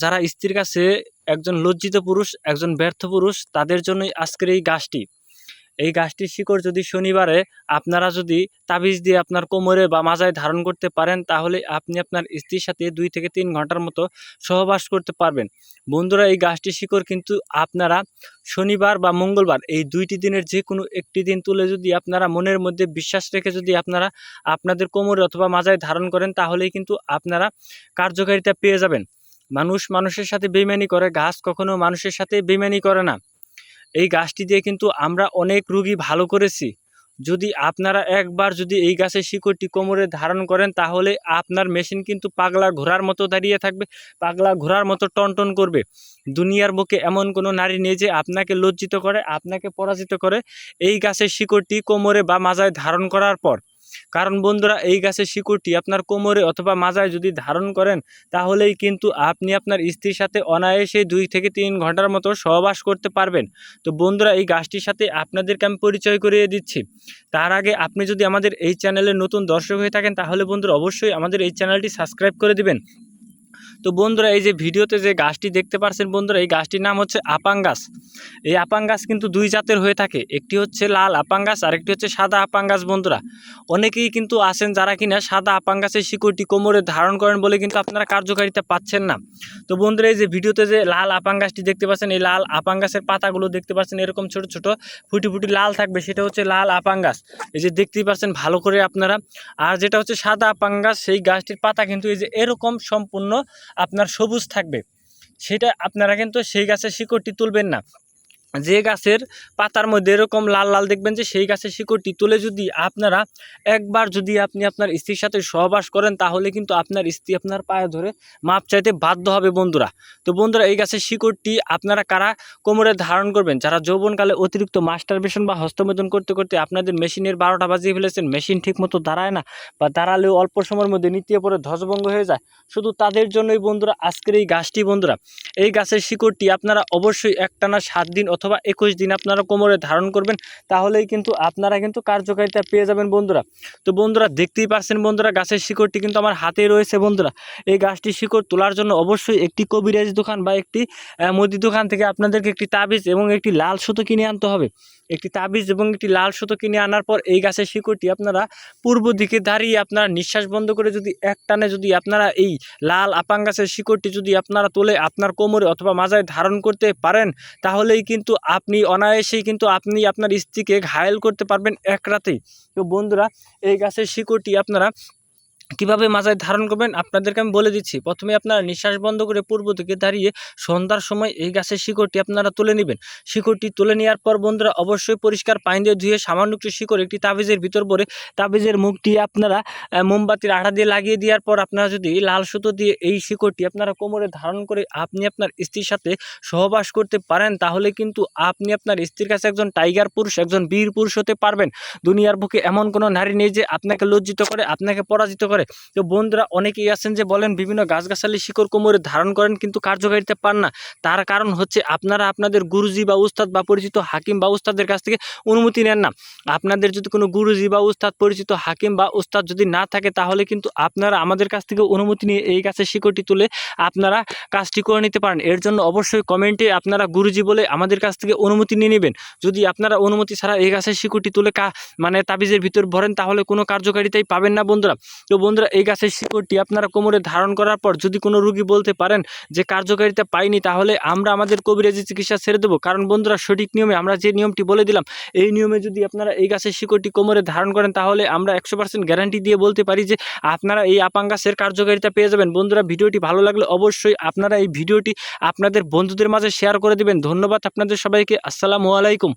যারা স্ত্রীর কাছে একজন লজ্জিত পুরুষ, একজন ব্যর্থ পুরুষ, তাদের জন্যই আজকের এই গাছটি। এই গাছটির শিকড় যদি শনিবারে আপনারা যদি তাবিজ দিয়ে আপনার কোমরে বা মাজায় ধারণ করতে পারেন, তাহলে আপনি আপনার স্ত্রীর সাথে 2 থেকে 3 ঘন্টার মতো সহবাস করতে পারবেন। বন্ধুরা, এই গাছটির শিকড় কিন্তু আপনারা শনিবার বা মঙ্গলবার এই 2টি দিনের যে কোনো একটি দিন তুলে যদি আপনারা মনের মধ্যে বিশ্বাস রেখে যদি আপনারা আপনাদের কোমরে অথবা মাজায় ধারণ করেন, তাহলেই কিন্তু আপনারা কার্যকারিতা পেয়ে যাবেন। মানুষ মানুষের সাথে বেইমানি করে, গাছ কখনো মানুষের সাথে বেইমানি করে না। এই গাছটি দিয়ে কিন্তু আমরা অনেক রোগী ভালো করেছি। যদি আপনারা একবার যদি এই গাছের শিকড়টি কোমরে ধারণ করেন, তাহলে আপনার মেশিন কিন্তু পাগলা ঘোড়ার মতো দাঁড়িয়ে থাকবে, পাগলা ঘোড়ার মতো টনটন করবে। দুনিয়ার বুকে এমন কোনো নারী নেই যে আপনাকে লজ্জিত করে, আপনাকে পরাজিত করে এই গাছের শিকড়টি কোমরে বা মাজায় ধারণ করার পর। কারণ বন্ধুরা, এই গাছের শিকড়টি আপনার কোমরে অথবা মাজায় যদি ধারণ করেন, তাহলেই কিন্তু আপনি আপনার স্ত্রীর সাথে অনায়াসে 2 থেকে 3 ঘন্টার মতো সহবাস করতে পারবেন। তো বন্ধুরা, এই গাছটির সাথে আপনাদেরকে আমি পরিচয় করিয়ে দিচ্ছি। তার আগে আপনি যদি আমাদের এই চ্যানেলের নতুন দর্শক হয়ে থাকেন, তাহলে বন্ধুরা অবশ্যই আমাদের এই চ্যানেলটি সাবস্ক্রাইব করে দিবেন। তো বন্ধুরা, এই যে ভিডিওতে যে গাছটি দেখতে পাচ্ছেন বন্ধুরা, এই গাছটির নাম হচ্ছে আপাং গাছ। এই আপাং গাছ কিন্তু 2 জাতের হয়ে থাকে, একটি হচ্ছে লাল আপাং গাছ আর একটি হচ্ছে সাদা আপাং গাছ। বন্ধুরা, অনেকেই কিন্তু আছেন যারা কিনা সাদা আপাং গাছের শিকড়টি কোমরে ধারণ করেন বলে কিন্তু আপনারা কার্যকারিতা পাচ্ছেন না। তো বন্ধুরা, এই যে ভিডিওতে যে লাল আপাং গাছটি দেখতে পাচ্ছেন, এই লাল আপাং গাছের পাতাগুলো দেখতে পাচ্ছেন এরকম ছোট ছোট ফুটি ফুটি লাল থাকবে, সেটা হচ্ছে লাল আপাং গাছ। এই যে দেখতেই পাচ্ছেন ভালো করে আপনারা। আর যেটা হচ্ছে সাদা আপাং গাছ, সেই গাছটির পাতা কিন্তু এই যে এরকম সম্পূর্ণ আপনার সবুজ থাকবে। সেটা আপনারা কিন্তু সেই গাছের শিকড়টি তুলবেন না। যে গাছের পাতার মধ্যে এরকম লাল লাল দেখবেন, যে সেই গাছের শিকড়টি তুলে যদি আপনারা একবার যদি আপনি আপনার স্ত্রীর সাথে সহবাস করেন, তাহলে কিন্তু আপনার স্ত্রী আপনার পায়ে ধরে মাপ চাইতে বাধ্য হবে বন্ধুরা। তো বন্ধুরা, এই গাছের শিকড়টি আপনারা কারা কোমরে ধারণ করবেন? যারা যৌবনকালে অতিরিক্ত মাস্টারবেশন বা হস্তমৈথুন করতে করতে আপনাদের মেশিনের 12টা বাজিয়ে ফেলেছেন, মেশিন ঠিকমতো দাঁড়ায় না, বা দাঁড়ালেও অল্প সময়ের মধ্যে নিতিয়ে পরে ধ্বজভঙ্গ হয়ে যায়, শুধু তাদের জন্যই বন্ধুরা আজকের এই গাছটি। বন্ধুরা, এই গাছের শিকড়টি আপনারা অবশ্যই একটানা 7 দিন অথবা 21 দিন আপনারা কোমরে ধারণ করবেন, তাহলেই কিন্তু আপনারা কিন্তু কার্যকারিতা পেয়ে যাবেন বন্ধুরা। তো বন্ধুরা, দেখতেই পাচ্ছেন বন্ধুরা, গাছের শিকড়টি কিন্তু আমার হাতে রয়েছে বন্ধুরা। এই গাছটির শিকড় তোলার জন্য অবশ্যই একটি কবিরাজ দোকান বা একটি মুদি দোকান থেকে আপনাদেরকে একটি তাবিজ এবং একটি লাল সুতো কিনে আনতে হবে। একটি তাবিজ এবং একটি লাল সুতো কিনে আনার পর এই গাছের শিকড়টি আপনারা পূর্ব দিকে দাঁড়িয়ে আপনারা নিঃশ্বাস বন্ধ করে যদি একটানে যদি আপনারা এই লাল আপাং গাছের শিকড়টি যদি আপনারা তুলে আপনার কোমরে অথবা মাজায় ধারণ করতে পারেন, তাহলেই কিন্তু আপনি অনায়াসেই কিন্তু আপনি আপনার স্ত্রীকে ঘায়েল করতে পারবেন এক রাতেই। তো বন্ধুরা, এই গাছের শিকড়টি আপনারা কিভাবে মাজায় ধারণ করবেন আপনাদেরকে আমি বলে দিচ্ছি। প্রথমে আপনারা নিঃশ্বাস বন্ধ করে পূর্ব দিকে দাঁড়িয়ে সন্ধ্যার সময় এই গাছের শিকড়টি আপনারা তুলে নেবেন। শিকড়টি তুলে নেওয়ার পর বন্ধুরা অবশ্যই পরিষ্কার পানি দিয়ে ধুয়ে সামান্য একটু শিকড় একটি তাবিজের ভিতর ভরে তাবিজের মুখটি আপনারা মোমবাতির আঠা দিয়ে লাগিয়ে দেওয়ার পর আপনারা যদি লাল সুতো দিয়ে এই শিকড়টি আপনারা কোমরে ধারণ করে আপনি আপনার স্ত্রীর সাথে সহবাস করতে পারেন, তাহলে কিন্তু আপনি আপনার স্ত্রীর কাছে একজন টাইগার পুরুষ, একজন বীর পুরুষ হতে পারবেন। দুনিয়ার বুকে এমন কোনো নারী নেই যে আপনাকে লজ্জিত করে, আপনাকে পরাজিত করে। তো বন্ধুরা, অনেকেই আছেন যে বলেন বিভিন্ন গাছগাছালি শিকড় কোমরে ধারণ করেন কিন্তু কার্যকারিতা পান না। তার কারণ হচ্ছে আপনারা আপনাদের গুরুজি বা উস্তাদ বা পরিচিত হাকিম বা উস্তাদের কাছ থেকে অনুমতি নেন না। আপনাদের যদি কোনো গুরুজি বা উস্তাদ, পরিচিত হাকিম বা উস্তাদ যদি না থাকে, তাহলে কিন্তু আপনারা আমাদের কাছ থেকে অনুমতি নিয়ে এই গাছের শিকড়টি তুলে আপনারা কাজটি করে নিতে পারেন। এর জন্য অবশ্যই কমেন্টে আপনারা গুরুজি বলে আমাদের কাছ থেকে অনুমতি নিয়ে নেবেন। যদি আপনারা অনুমতি ছাড়া এই গাছের শিকড়টি তুলে মানে তাবিজের ভিতর ভরেন, তাহলে কোনো কার্যকারিতাই পাবেন না বন্ধুরা। তো বন্ধুরা, এই গাছের শিকড়টি আপনারা কোমরে ধারণ করার পর যদি কোনো রোগী বলতে পারেন যে কার্যকারিতা পাইনি, তাহলে আমরা আমাদের কবিরাজি চিকিৎসা ছেড়ে দেবো। কারণ বন্ধুরা, সঠিক নিয়মে আমরা যে নিয়মটি বলে দিলাম, এই নিয়মে যদি আপনারা এই গাছের শিকড়টি কোমরে ধারণ করেন, তাহলে আমরা 100% গ্যারান্টি দিয়ে বলতে পারি যে আপনারা এই আপাং গাছের কার্যকারিতা পেয়ে যাবেন। বন্ধুরা, ভিডিওটি ভালো লাগলে অবশ্যই আপনারা এই ভিডিওটি আপনাদের বন্ধুদের মাঝে শেয়ার করে দেবেন। ধন্যবাদ আপনাদের সবাইকে। আসসালামু আলাইকুম।